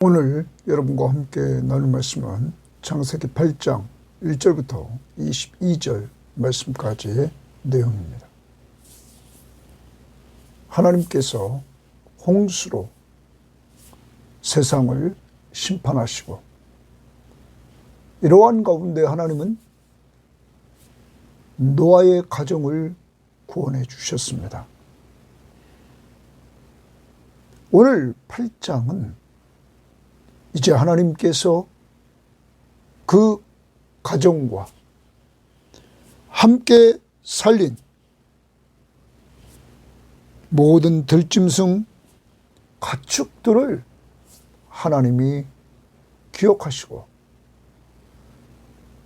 오늘 여러분과 함께 나눌 말씀은 창세기 8장 1절부터 22절 말씀까지의 내용입니다. 하나님께서 홍수로 세상을 심판하시고, 이러한 가운데 하나님은 노아의 가정을 구원해 주셨습니다. 오늘 8장은 이제 하나님께서 그 가정과 함께 살린 모든 들짐승 가축들을 하나님이 기억하시고,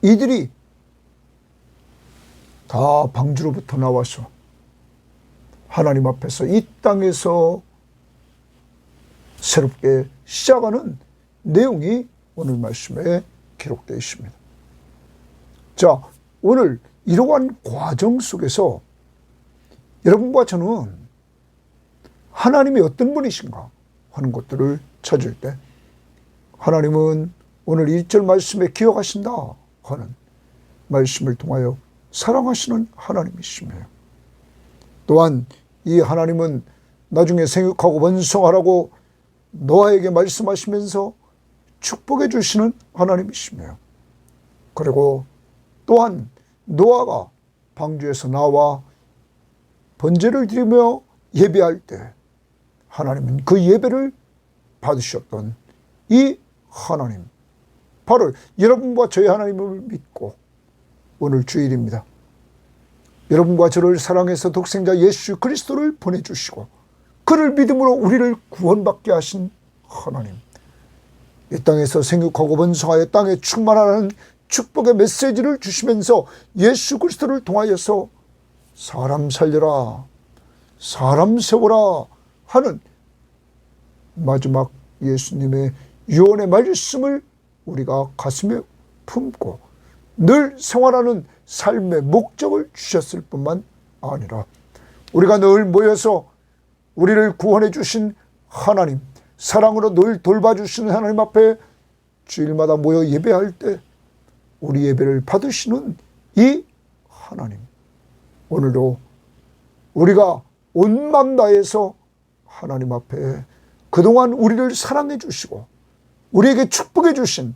이들이 다 방주로부터 나와서 하나님 앞에서 이 땅에서 새롭게 시작하는 내용이 오늘 말씀에 기록되어 있습니다. 자, 오늘 이러한 과정 속에서 여러분과 저는 하나님이 어떤 분이신가 하는 것들을 찾을 때, 하나님은 오늘 1절 말씀에 기억하신다 하는 말씀을 통하여 사랑하시는 하나님이시며, 또한 이 하나님은 나중에 생육하고 번성하라고 노아에게 말씀하시면서 축복해 주시는 하나님이시며, 그리고 또한 노아가 방주에서 나와 번제를 드리며 예배할 때 하나님은 그 예배를 받으셨던 이 하나님, 바로 여러분과 저의 하나님을 믿고 오늘 주일입니다. 여러분과 저를 사랑해서 독생자 예수 그리스도를 보내주시고 그를 믿음으로 우리를 구원받게 하신 하나님, 이 땅에서 생육하고 번성하여 땅에 충만하는 축복의 메시지를 주시면서 예수 그리스도를 통하여서 사람 살려라, 사람 세워라 하는 마지막 예수님의 유언의 말씀을 우리가 가슴에 품고 늘 생활하는 삶의 목적을 주셨을 뿐만 아니라, 우리가 늘 모여서 우리를 구원해 주신 하나님, 사랑으로 늘 돌봐주시는 하나님 앞에 주일마다 모여 예배할 때 우리 예배를 받으시는 이 하나님, 오늘도 우리가 온 마음 다해서 하나님 앞에 그동안 우리를 사랑해 주시고 우리에게 축복해 주신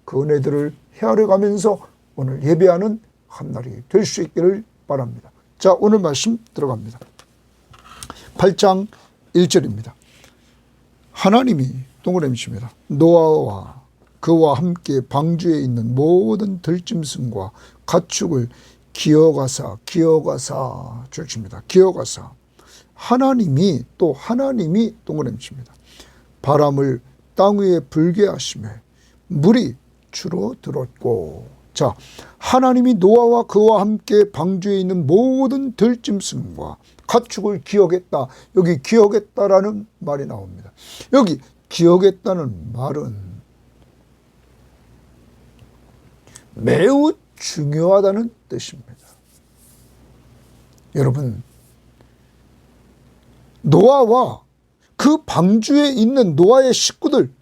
그 은혜들을 헤아려 가면서 오늘 예배하는 한 날이 될 수 있기를 바랍니다. 자, 오늘 말씀 들어갑니다. 8장 1절입니다. 하나님이 동그라미십니다. 노아와 그와 함께 방주에 있는 모든 들짐승과 가축을 기어가사 줄칩니다. 기어가사, 하나님이 동그라미십니다. 바람을 땅 위에 불게 하시며 물이 줄어들었고. 자, 하나님이 노아와 그와 함께 방주에 있는 모든 들짐승과 가축을 기억했다. 여기 기억했다라는 말이 나옵니다. 여기 기억했다는 말은 매우 중요하다는 뜻입니다. 여러분, 노아와 그 방주에 있는 노아의 식구들,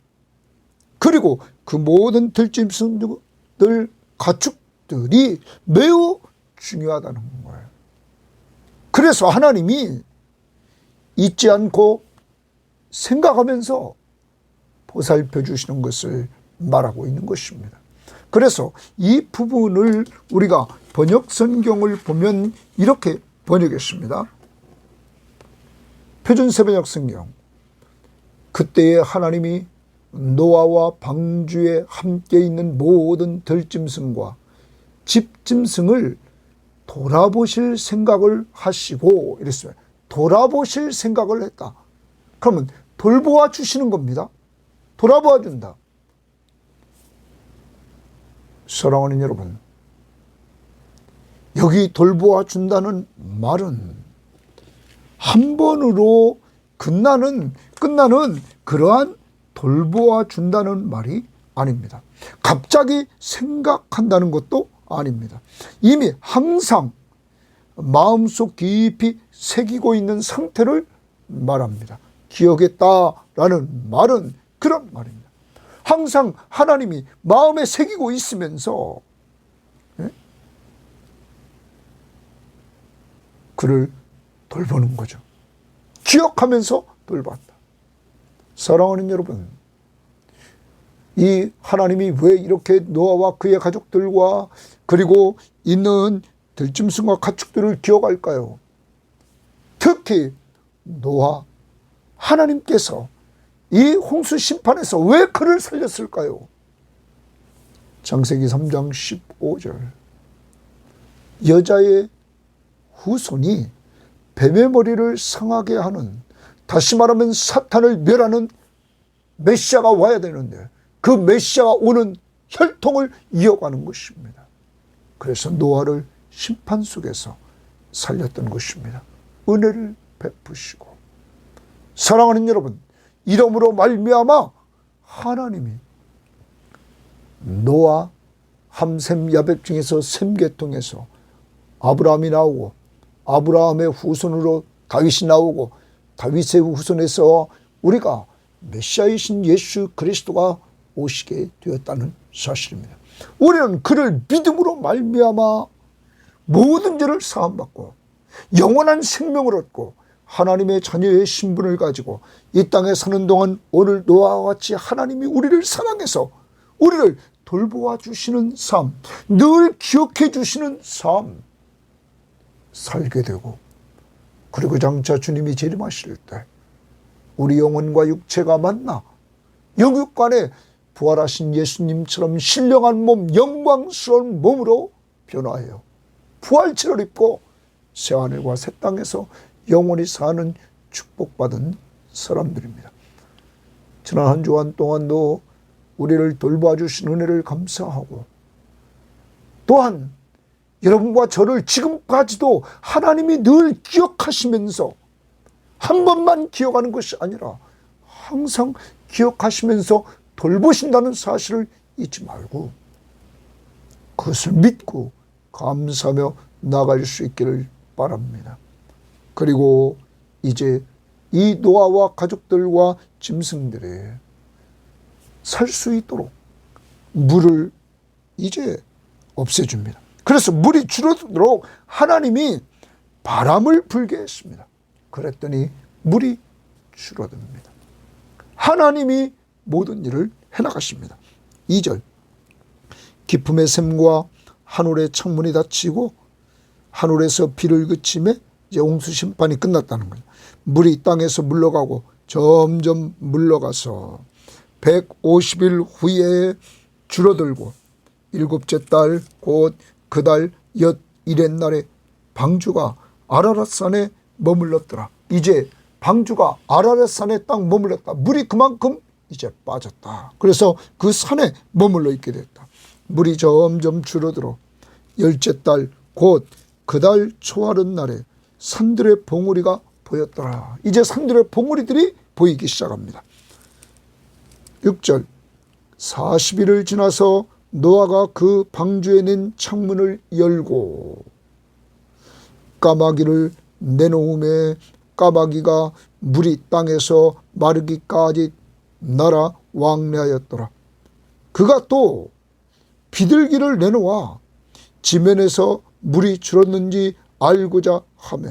그리고 그 모든 들짐승들, 가축들이 매우 중요하다는 거예요. 그래서 하나님이 잊지 않고 생각하면서 보살펴 주시는 것을 말하고 있는 것입니다. 그래서 이 부분을 우리가 번역 성경을 보면 이렇게 번역했습니다. 표준 새번역 성경, 그때에 하나님이 노아와 방주에 함께 있는 모든 들짐승과 집짐승을 돌아보실 생각을 하시고, 이랬어요. 돌아보실 생각을 했다. 그러면 돌보아 주시는 겁니다. 돌아보아 준다. 사랑하는 여러분, 여기 돌보아 준다는 말은 한 번으로 끝나는 그러한 돌보아 준다는 말이 아닙니다. 갑자기 생각한다는 것도 아닙니다. 이미 항상 마음속 깊이 새기고 있는 상태를 말합니다. 기억했다라는 말은 그런 말입니다. 항상 하나님이 마음에 새기고 있으면서 그를 돌보는 거죠. 기억하면서 돌봤다. 사랑하는 여러분, 이 하나님이 왜 이렇게 노아와 그의 가족들과 그리고 있는 들짐승과 가축들을 기억할까요? 특히 노아, 하나님께서 이 홍수 심판에서 왜 그를 살렸을까요? 창세기 3장 15절, 여자의 후손이 뱀의 머리를 상하게 하는, 다시 말하면 사탄을 멸하는 메시아가 와야 되는데 그 메시아가 오는 혈통을 이어가는 것입니다. 그래서 노아를 심판 속에서 살렸던 것입니다. 은혜를 베푸시고. 사랑하는 여러분, 이러므로 말미암아 하나님이 노아, 함, 셈, 야벳 중에서 셈 계통에서 아브라함이 나오고, 아브라함의 후손으로 다윗이 나오고, 다윗의 후손에서 우리가 메시아이신 예수 그리스도가 오시게 되었다는 사실입니다. 우리는 그를 믿음으로 말미암아 모든 죄를 사함받고 영원한 생명을 얻고 하나님의 자녀의 신분을 가지고 이 땅에 사는 동안 오늘 노아와 같이 하나님이 우리를 사랑해서 우리를 돌보아 주시는 삶, 늘 기억해 주시는 삶 살게 되고, 그리고 장차 주님이 재림하실 때 우리 영혼과 육체가 만나 영육간에 부활하신 예수님처럼 신령한 몸, 영광스러운 몸으로 변화해요. 부활체를 입고 새하늘과 새 땅에서 영원히 사는 축복받은 사람들입니다. 지난 한 주간 동안도 우리를 돌봐주신 은혜를 감사하고, 또한 여러분과 저를 지금까지도 하나님이 늘 기억하시면서 한 번만 기억하는 것이 아니라 항상 기억하시면서 돌보신다는 사실을 잊지 말고 그것을 믿고 감사하며 나아갈 수 있기를 바랍니다. 그리고 이제 이 노아와 가족들과 짐승들이 살 수 있도록 물을 이제 없애줍니다. 그래서 물이 줄어들도록 하나님이 바람을 불게 했습니다. 그랬더니 물이 줄어듭니다. 하나님이 모든 일을 해나가십니다. 2절, 기품의 샘과 하늘의 창문이 닫히고 하늘에서 비를 그치매 이제 홍수 심판이 끝났다는 거예요. 물이 땅에서 물러가고 점점 물러가서 150일 후에 줄어들고 일곱째 달 곧 그 달 엿일의 날에 방주가 아라랏산에 머물렀더라. 이제 방주가 아라랏산에 딱 머물렀다. 물이 그만큼 이제 빠졌다. 그래서 그 산에 머물러 있게 됐다. 물이 점점 줄어들어 열째 달 곧 그 달 초하룻 날에 산들의 봉우리가 보였더라. 이제 산들의 봉우리들이 보이기 시작합니다. 6절, 40일을 지나서 노아가 그 방주에 낸 창문을 열고 까마귀를 내놓음에 까마귀가 물이 땅에서 마르기까지 날아 왕래하였더라. 그가 또 비둘기를 내놓아 지면에서 물이 줄었는지 알고자 하매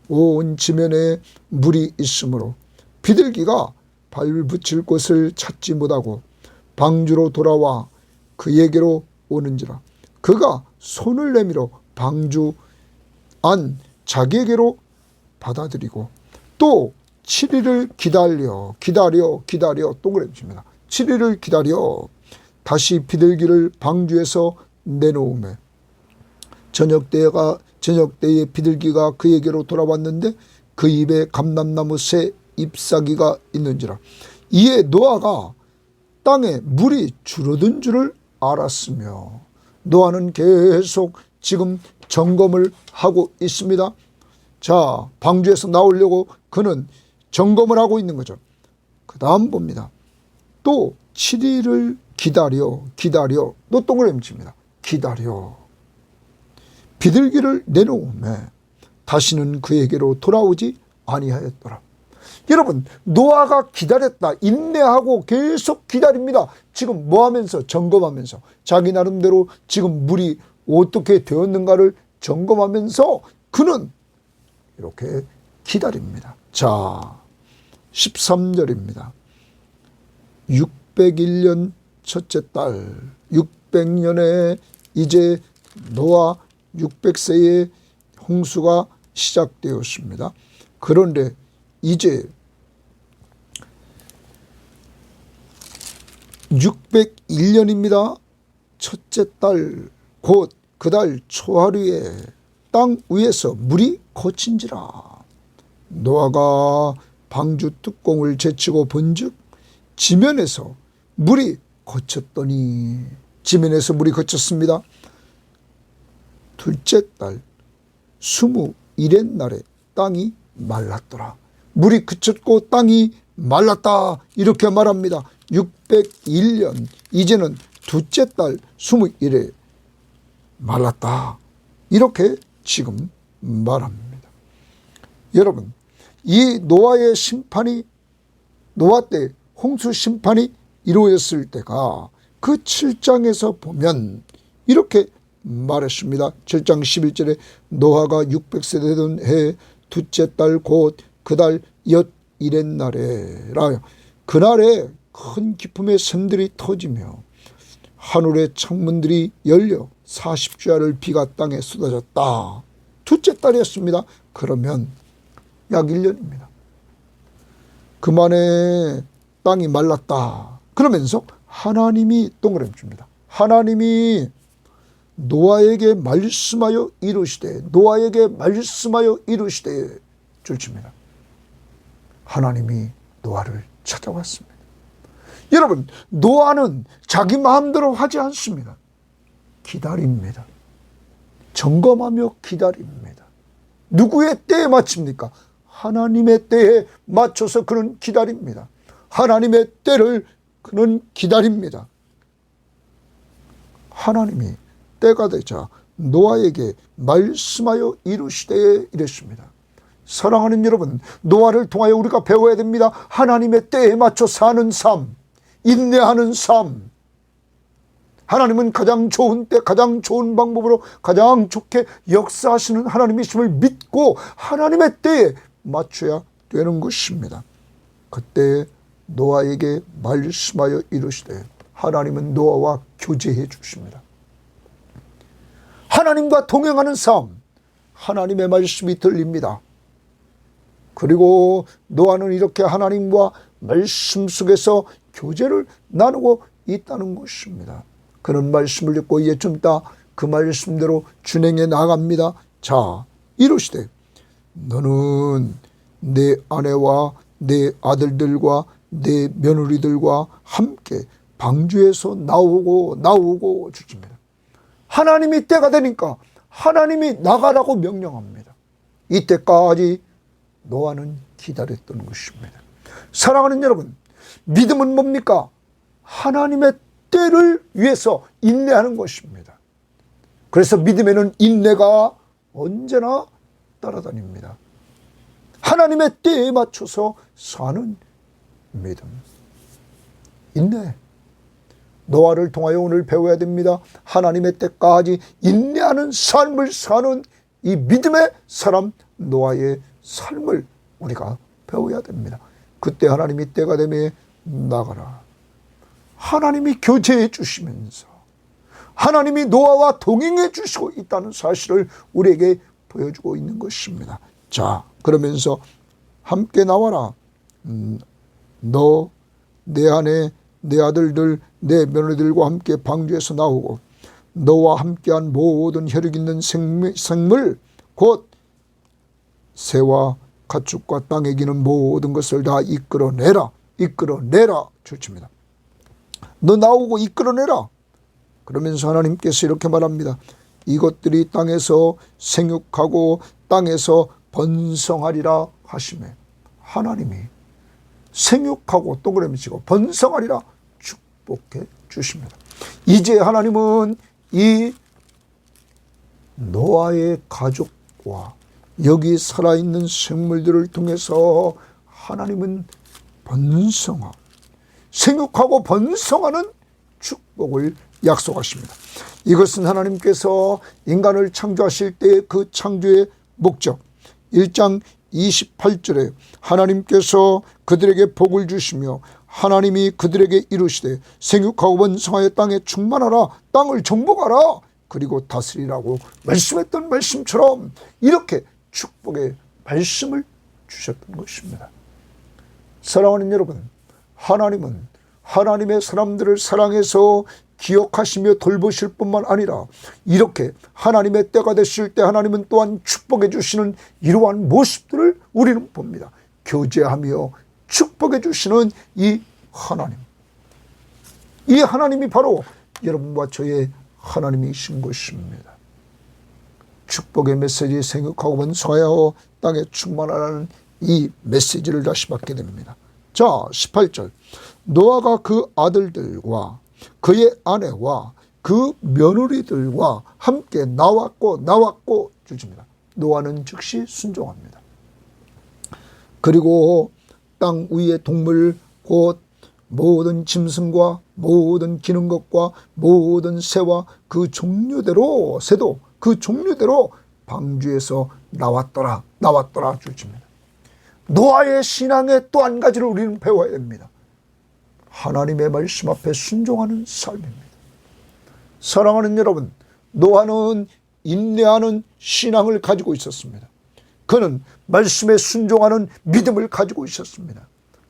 온 지면에 물이 있으므로 비둘기가 발붙일 곳을 찾지 못하고 방주로 돌아와 그에게로 오는지라. 그가 손을 내밀어 방주 안 자기에게로 받아들이고 또 7일을 기다려 동그라미입니다. 7일을 기다려 다시 비둘기를 방주에서 내놓으며 저녁때에 비둘기가 그에게로 돌아왔는데 그 입에 감람나무 새 잎사귀가 있는지라. 이에 노아가 땅에 물이 줄어든 줄을 알았으며, 노아는 계속 지금 점검을 하고 있습니다. 자, 방주에서 나오려고 그는 점검을 하고 있는 거죠. 그 다음 봅니다. 또 7일을 기다려 또 동그라미 칩니다. 기다려 비둘기를 내놓으며 다시는 그에게로 돌아오지 아니하였더라. 여러분, 노아가 기다렸다. 인내하고 계속 기다립니다. 지금 뭐 하면서? 점검하면서. 자기 나름대로 지금 물이 어떻게 되었는가를 점검하면서 그는 이렇게 기다립니다. 자, 13절입니다. 601년 첫째 달, 600년에 이제 노아 600세의 홍수가 시작되었습니다. 그런데 이제 601년입니다. 첫째 달, 곧 그 달 초하루에 땅 위에서 물이 거친지라. 노아가 방주 뚜껑을 제치고 본즉 지면에서 물이 거쳤더니, 지면에서 물이 거쳤습니다. 둘째 달 21의 날에 땅이 말랐더라. 물이 그쳤고 땅이 말랐다, 이렇게 말합니다. 601년, 이제는 둘째 달 21일에 말랐다, 이렇게 지금 말합니다. 여러분, 이 노아의 심판이, 노아 때 홍수 심판이 이루어졌을 때가 그 7장에서 보면 이렇게 말했습니다. 7장 11절에 노아가 600세 되던 해 둘째 달 곧 그 달 엿일의 날에라. 그날에 큰 기품의 샘들이 터지며 하늘의 창문들이 열려 40주야를 비가 땅에 쏟아졌다. 둘째 달이었습니다. 그러면 약 1년입니다. 그만에 땅이 말랐다. 그러면서 하나님이 동그라미 줍니다. 하나님이 노아에게 말씀하여 이르시되, 노아에게 말씀하여 이르시되 줄칩니다. 하나님이 노아를 찾아왔습니다. 여러분, 노아는 자기 마음대로 하지 않습니다. 기다립니다. 점검하며 기다립니다. 누구의 때에 맞춥니까? 하나님의 때에 맞춰서 그는 기다립니다. 하나님의 때를 그는 기다립니다. 하나님이 때가 되자 노아에게 말씀하여 이르시되 이랬습니다. 사랑하는 여러분, 노아를 통하여 우리가 배워야 됩니다. 하나님의 때에 맞춰 사는 삶, 인내하는 삶. 하나님은 가장 좋은 때, 가장 좋은 방법으로 가장 좋게 역사하시는 하나님이심을 믿고 하나님의 때에 맞춰야 되는 것입니다. 그때 노아에게 말씀하여 이르시되, 하나님은 노아와 교제해 주십니다. 하나님과 동행하는 삶, 하나님의 말씀이 들립니다. 그리고 노아는 이렇게 하나님과 말씀 속에서 교제를 나누고 있다는 것입니다. 그런 말씀을 듣고 이제 좀 이따 그 말씀대로 준행해 나갑니다. 자, 이르시되 너는 내 아내와 내 아들들과 내 며느리들과 함께 방주에서 나오고 주십니다. 하나님이 때가 되니까 하나님이 나가라고 명령합니다. 이때까지 노아는 기다렸던 것입니다. 사랑하는 여러분, 믿음은 뭡니까? 하나님의 때를 위해서 인내하는 것입니다. 그래서 믿음에는 인내가 언제나 따라다닙니다. 하나님의 때에 맞춰서 사는 믿음, 인내. 노아를 통하여 오늘 배워야 됩니다. 하나님의 때까지 인내하는 삶을 사는 이 믿음의 사람 노아의 삶을 우리가 배워야 됩니다. 그때 하나님이 때가 되면 나가라. 하나님이 교제해 주시면서 하나님이 노아와 동행해 주시고 있다는 사실을 우리에게 보여주고 있는 것입니다. 자, 그러면서 함께 나와라. 너, 내 아내, 내 아들들, 내 며느리들과 함께 방주에서 나오고 너와 함께한 모든 혈육 있는 생물 곧 새와 가축과 땅에 기는 모든 것을 다 이끌어내라. 주십니다. 너 나오고 이끌어내라. 그러면서 하나님께서 이렇게 말합니다. 이것들이 땅에서 생육하고 땅에서 번성하리라 하시매, 하나님이 생육하고 동그라미 치고 번성하리라 축복해 주십니다. 이제 하나님은 이 노아의 가족과 여기 살아있는 생물들을 통해서 하나님은 번성하, 생육하고 번성하는 축복을 약속하십니다. 이것은 하나님께서 인간을 창조하실 때 그 창조의 목적, 1장 28절에 하나님께서 그들에게 복을 주시며 하나님이 그들에게 이르시되 생육하고 번성하여 땅에 충만하라, 땅을 정복하라, 그리고 다스리라고 말씀했던 말씀처럼 이렇게 축복의 말씀을 주셨던 것입니다. 사랑하는 여러분, 하나님은 하나님의 사람들을 사랑해서 기억하시며 돌보실 뿐만 아니라 이렇게 하나님의 때가 됐을 때 하나님은 또한 축복해 주시는 이러한 모습들을 우리는 봅니다. 교제하며 축복해 주시는 이 하나님, 이 하나님이 바로 여러분과 저의 하나님이신 것입니다. 축복의 메시지, 생육하고 번성하여 땅에 충만하라는 이 메시지를 다시 받게 됩니다. 자, 18절, 노아가 그 아들들과 그의 아내와 그 며느리들과 함께 나왔고 주십니다. 노아는 즉시 순종합니다. 그리고 땅 위의 동물 곧 모든 짐승과 모든 기는 것과 모든 새와 그 종류대로, 새도 그 종류대로 방주에서 나왔더라 주십니다. 노아의 신앙의 또 한 가지를 우리는 배워야 됩니다. 하나님의 말씀 앞에 순종하는 삶입니다. 사랑하는 여러분, 노아는 인내하는 신앙을 가지고 있었습니다. 그는 말씀에 순종하는 믿음을 가지고 있었습니다.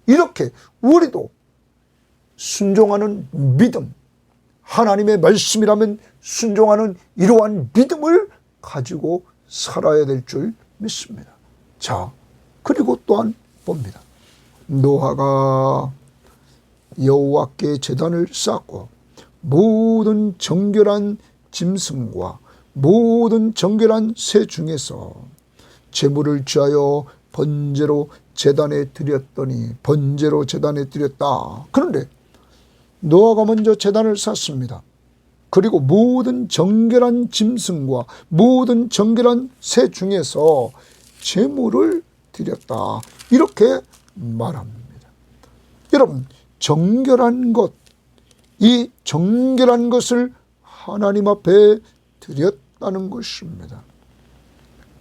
이렇게 우리도 순종하는 믿음, 하나님의 말씀이라면 순종하는 이러한 믿음을 가지고 살아야 될 줄 믿습니다. 자, 그리고 또한 봅니다. 노아가 여호와께 제단을 쌓고 모든 정결한 짐승과 모든 정결한 새 중에서 제물을 취하여 번제로 제단에 드렸더니, 번제로 제단에 드렸다. 그런데 노아가 먼저 제단을 쌓습니다. 그리고 모든 정결한 짐승과 모든 정결한 새 중에서 제물을 드렸다. 이렇게 말합니다. 여러분, 정결한 것, 이 정결한 것을 하나님 앞에 드렸다는 것입니다.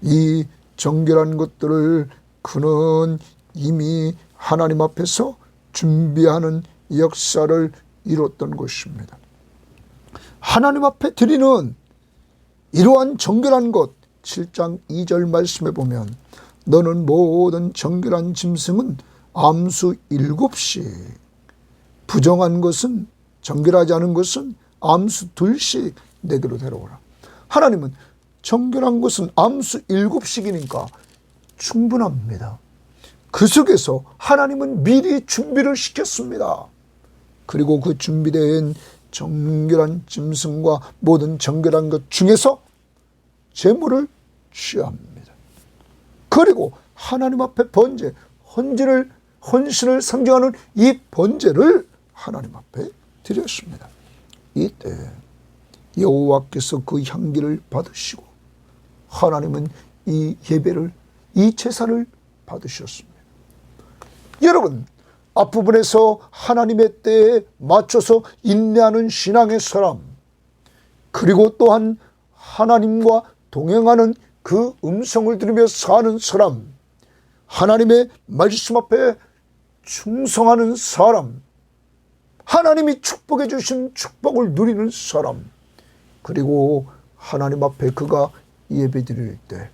이 정결한 것들을 그는 이미 하나님 앞에서 준비하는 역사를 이뤘던 것입니다. 하나님 앞에 드리는 이러한 정결한 것, 7장 2절 말씀에 보면 너는 모든 정결한 짐승은 암수 7씩, 부정한 것은, 정결하지 않은 것은 암수 2씩 내게로 데려오라. 하나님은 정결한 것은 암수 7씩이니까 충분합니다. 그 속에서 하나님은 미리 준비를 시켰습니다. 그리고 그 준비된 정결한 짐승과 모든 정결한 것 중에서 제물을 취합니다. 그리고 하나님 앞에 번제, 헌신을 상징하는 이 번제를 하나님 앞에 드렸습니다. 이때 여호와께서 그 향기를 받으시고 하나님은 이 예배를, 이 제사를 받으셨습니다. 여러분, 앞부분에서 하나님의 때에 맞춰서 인내하는 신앙의 사람, 그리고 또한 하나님과 동행하는 그 음성을 들으며 사는 사람, 하나님의 말씀 앞에 충성하는 사람, 하나님이 축복해 주신 축복을 누리는 사람, 그리고 하나님 앞에 그가 예배 드릴 때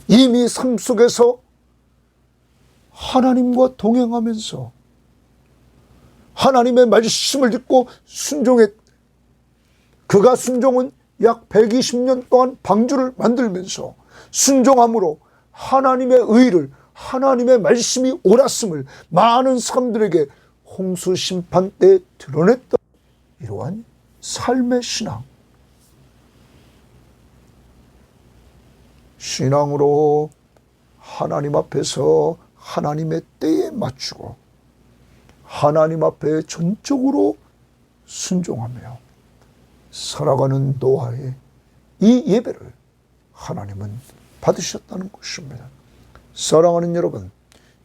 이미 삶 속에서 하나님과 동행하면서 하나님의 말씀을 듣고 그가 순종은 약 120년 동안 방주를 만들면서 순종함으로 하나님의 의를, 하나님의 말씀이 옳았음을 많은 사람들에게 홍수 심판 때 드러냈던 이러한 삶의 신앙으로 하나님 앞에서 하나님의 때에 맞추고 하나님 앞에 전적으로 순종하며 살아가는 노아의 이 예배를 하나님은 받으셨다는 것입니다. 사랑하는 여러분,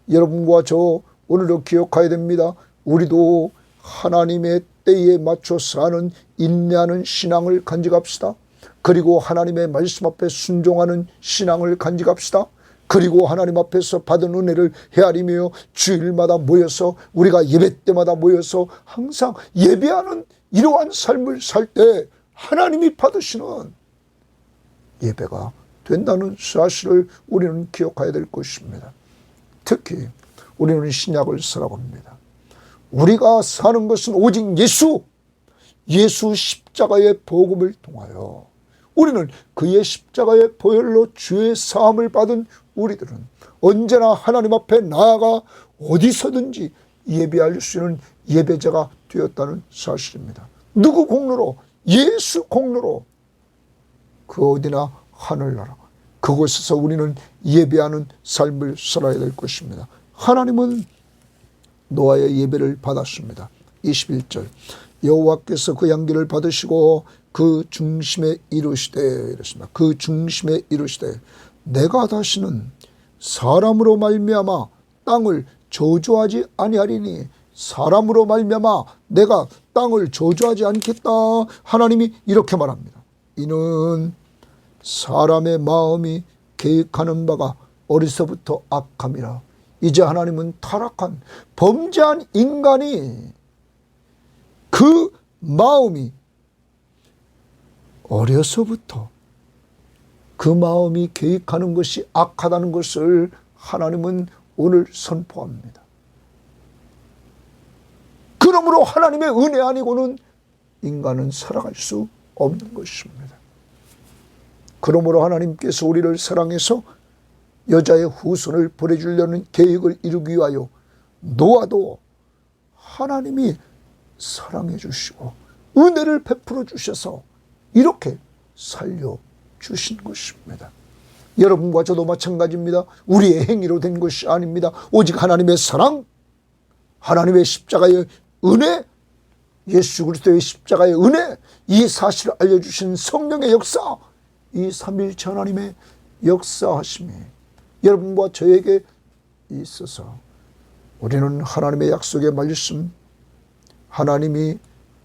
여러분과 저 오늘도 기억해야 됩니다. 우리도 하나님의 때에 맞춰 사는 인내하는 신앙을 간직합시다. 그리고 하나님의 말씀 앞에 순종하는 신앙을 간직합시다. 그리고 하나님 앞에서 받은 은혜를 헤아리며 주일마다 모여서, 우리가 예배 때마다 모여서 항상 예배하는 이러한 삶을 살 때 하나님이 받으시는 예배가 된다는 사실을 우리는 기억해야 될 것입니다. 특히 우리는 신약을 살아갑니다. 우리가 사는 것은 오직 예수 십자가의 복음을 통하여, 우리는 그의 십자가의 보혈로 죄의 사함을 받은 우리들은 언제나 하나님 앞에 나아가 어디서든지 예배할 수 있는 예배자가 되었다는 사실입니다. 누구 공로로? 예수 공로로. 그 어디나 하늘나라, 그곳에서 우리는 예배하는 삶을 살아야 될 것입니다. 하나님은 노아의 예배를 받았습니다. 21절, 여호와께서 그 양기를 받으시고 그 중심에 이르시되, 이랬습니다. 그 중심에 이르시되, 내가 다시는 사람으로 말미암아 땅을 저주하지 아니하리니, 사람으로 말미암아 내가 땅을 저주하지 않겠다. 하나님이 이렇게 말합니다. 이는 사람의 마음이 계획하는 바가 어려서부터 악함이라. 이제 하나님은 타락한 범죄한 인간이 그 마음이 어려서부터 그 마음이 계획하는 것이 악하다는 것을 하나님은 오늘 선포합니다. 그러므로 하나님의 은혜 아니고는 인간은 살아갈 수 없는 것입니다. 그러므로 하나님께서 우리를 사랑해서 여자의 후손을 보내주려는 계획을 이루기 위하여 노아도 하나님이 사랑해 주시고 은혜를 베풀어 주셔서 이렇게 살려주신 것입니다. 여러분과 저도 마찬가지입니다. 우리의 행위로 된 것이 아닙니다. 오직 하나님의 사랑, 하나님의 십자가의 은혜, 예수 그리스도의 십자가의 은혜, 이 사실을 알려주신 성령의 역사, 이 삼위일체 하나님의 역사하심이 여러분과 저에게 있어서 우리는 하나님의 약속의 말씀, 하나님이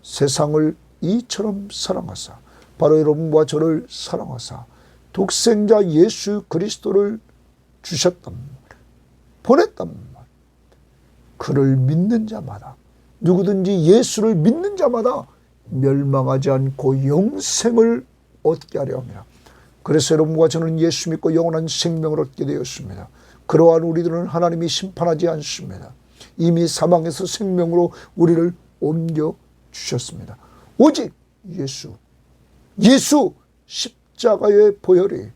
세상을 이처럼 사랑하사, 바로 여러분과 저를 사랑하사 독생자 예수 그리스도를 주셨단 말, 보냈단 말. 그를 믿는 자마다, 누구든지 예수를 믿는 자마다 멸망하지 않고 영생을 얻게 하려 합니다. 그래서 여러분과 저는 예수 믿고 영원한 생명을 얻게 되었습니다. 그러한 우리들은 하나님이 심판하지 않습니다. 이미 사망에서 생명으로 우리를 옮겨주셨습니다. 오직 예수 십자가의 보혈이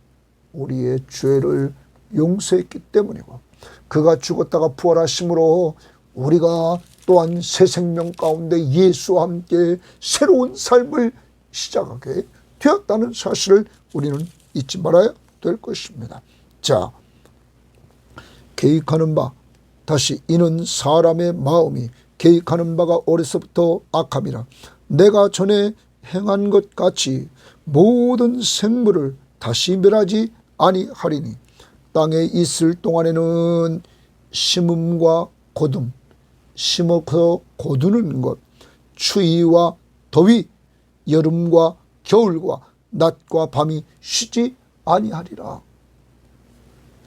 우리의 죄를 용서했기 때문이고, 그가 죽었다가 부활하심으로 우리가 또한 새 생명 가운데 예수와 함께 새로운 삶을 시작하게 되었다는 사실을 우리는 잊지 말아야 될 것입니다. 자, 계획하는 바, 다시 이는 사람의 마음이 계획하는 바가 어려서부터 악함이라. 내가 전에 행한 것 같이 모든 생물을 다시 멸하지 아니하리니, 땅에 있을 동안에는 심음과 거둠, 심어서 거두는 것, 추위와 더위, 여름과 겨울과 낮과 밤이 쉬지 아니하리라.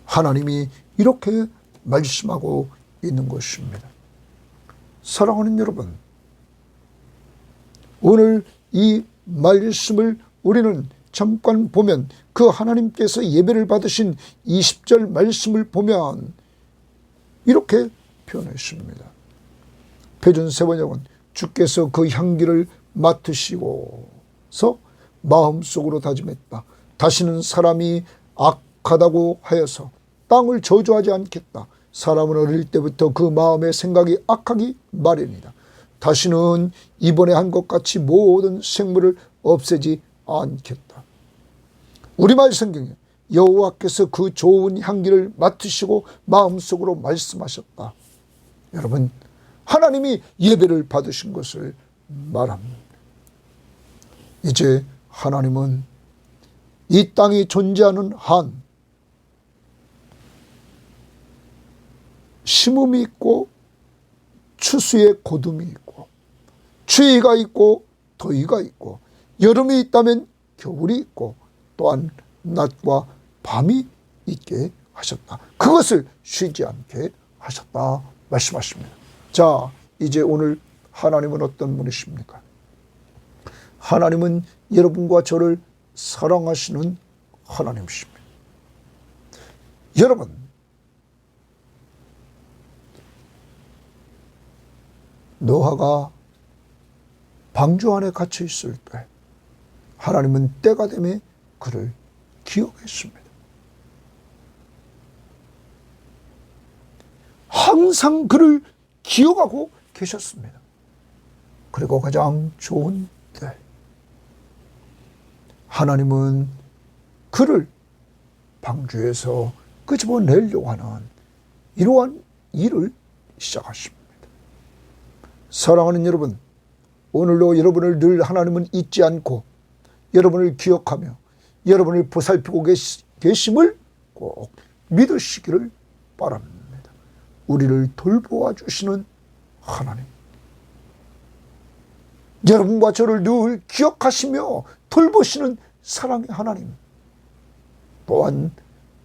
하나님이 이렇게 말씀하고 있는 것입니다. 사랑하는 여러분, 오늘 이 말씀을 우리는 잠깐 보면, 그 하나님께서 예배를 받으신 20절 말씀을 보면 이렇게 표현했습니다. 표준세 번역은 주께서 그 향기를 맡으시고서 마음속으로 다짐했다. 다시는 사람이 악하다고 하여서 땅을 저주하지 않겠다. 사람은 어릴 때부터 그 마음의 생각이 악하기 마련이다. 다시는 이번에 한 것 같이 모든 생물을 없애지 않겠다. 우리말 성경에 여호와께서 그 좋은 향기를 맡으시고 마음속으로 말씀하셨다. 여러분, 하나님이 예배를 받으신 것을 말합니다. 이제 하나님은 이 땅이 존재하는 한 심음이 있고 추수의 고둠이 있고 추위가 있고 더위가 있고 여름이 있다면 겨울이 있고 또한 낮과 밤이 있게 하셨다. 그것을 쉬지 않게 하셨다 말씀하십니다. 자, 이제 오늘 하나님은 어떤 분이십니까? 하나님은 여러분과 저를 사랑하시는 하나님이십니다. 여러분, 노아가 방주 안에 갇혀 있을 때 하나님은 때가 되매 그를 기억했습니다. 항상 그를 기억하고 계셨습니다. 그리고 가장 좋은 때 하나님은 그를 방주에서 끄집어내려고 하는 이러한 일을 시작하십니다. 사랑하는 여러분, 오늘도 여러분을 늘 하나님은 잊지 않고 여러분을 기억하며 여러분을 보살피고 계심을 꼭 믿으시기를 바랍니다. 우리를 돌보아 주시는 하나님, 여러분과 저를 늘 기억하시며 돌보시는 사랑의 하나님, 또한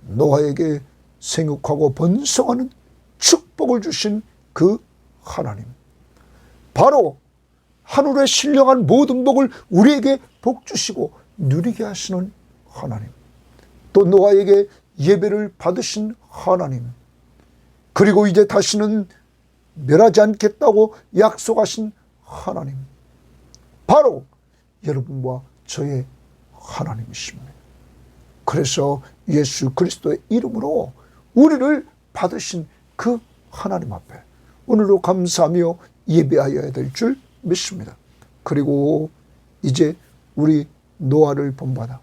노아에게 생육하고 번성하는 축복을 주신 그 하나님, 바로 하늘에 신령한 모든 복을 우리에게 복 주시고 누리게 하시는 하나님, 또 노아에게 예배를 받으신 하나님, 그리고 이제 다시는 멸하지 않겠다고 약속하신 하나님, 바로 여러분과 저의 하나님이십니다. 그래서 예수 그리스도의 이름으로 우리를 받으신 그 하나님 앞에 오늘도 감사하며 예배하여야 될 줄 믿습니다. 그리고 이제 우리 노아를 본받아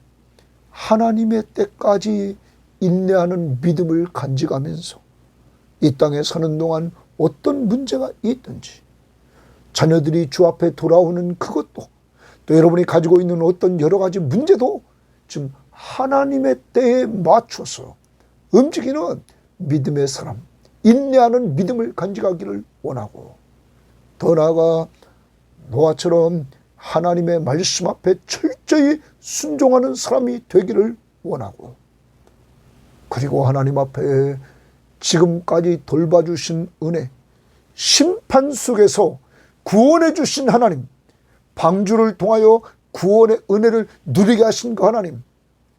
하나님의 때까지 인내하는 믿음을 간직하면서 이 땅에 사는 동안 어떤 문제가 있든지 자녀들이 주 앞에 돌아오는 그것도, 또 여러분이 가지고 있는 어떤 여러 가지 문제도 지금 하나님의 때에 맞춰서 움직이는 믿음의 사람, 인내하는 믿음을 간직하기를 원하고, 더 나아가 노아처럼 하나님의 말씀 앞에 철저히 순종하는 사람이 되기를 원하고, 그리고 하나님 앞에 지금까지 돌봐주신 은혜, 심판 속에서 구원해 주신 하나님, 방주를 통하여 구원의 은혜를 누리게 하신 그 하나님,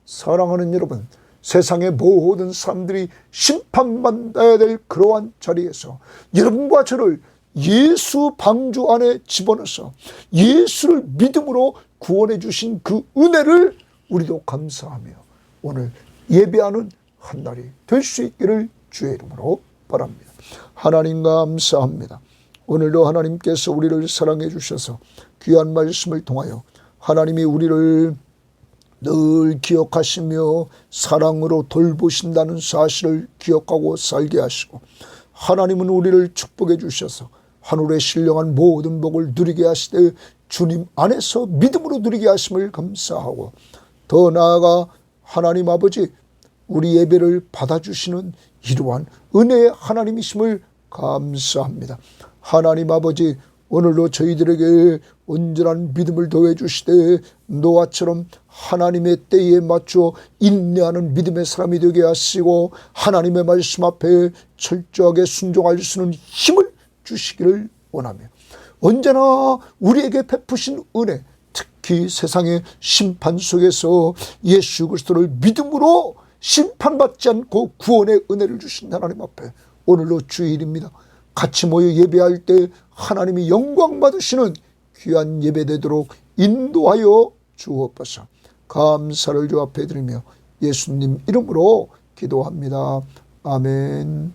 사랑하는 여러분, 세상의 모든 사람들이 심판받아야 될 그러한 자리에서 여러분과 저를 예수 방주 안에 집어넣어서 예수를 믿음으로 구원해 주신 그 은혜를 우리도 감사하며 오늘 예배하는 한 날이 될 수 있기를 주의 이름으로 바랍니다. 하나님 감사합니다. 오늘도 하나님께서 우리를 사랑해 주셔서 귀한 말씀을 통하여 하나님이 우리를 늘 기억하시며 사랑으로 돌보신다는 사실을 기억하고 살게 하시고, 하나님은 우리를 축복해 주셔서 하늘의 신령한 모든 복을 누리게 하시되 주님 안에서 믿음으로 누리게 하심을 감사하고, 더 나아가 하나님 아버지 우리 예배를 받아주시는 이러한 은혜의 하나님이심을 감사합니다. 하나님 아버지, 오늘도 저희들에게 온전한 믿음을 더해 주시되 노아처럼 하나님의 때에 맞춰 인내하는 믿음의 사람이 되게 하시고 하나님의 말씀 앞에 철저하게 순종할 수 있는 힘을 주시기를 원하며, 언제나 우리에게 베푸신 은혜, 특히 세상의 심판 속에서 예수 그리스도를 믿음으로 심판받지 않고 구원의 은혜를 주신 하나님 앞에 오늘로 주일입니다. 같이 모여 예배할 때 하나님이 영광 받으시는 귀한 예배 되도록 인도하여 주옵소서. 감사를 주 앞에 드리며 예수님 이름으로 기도합니다. 아멘.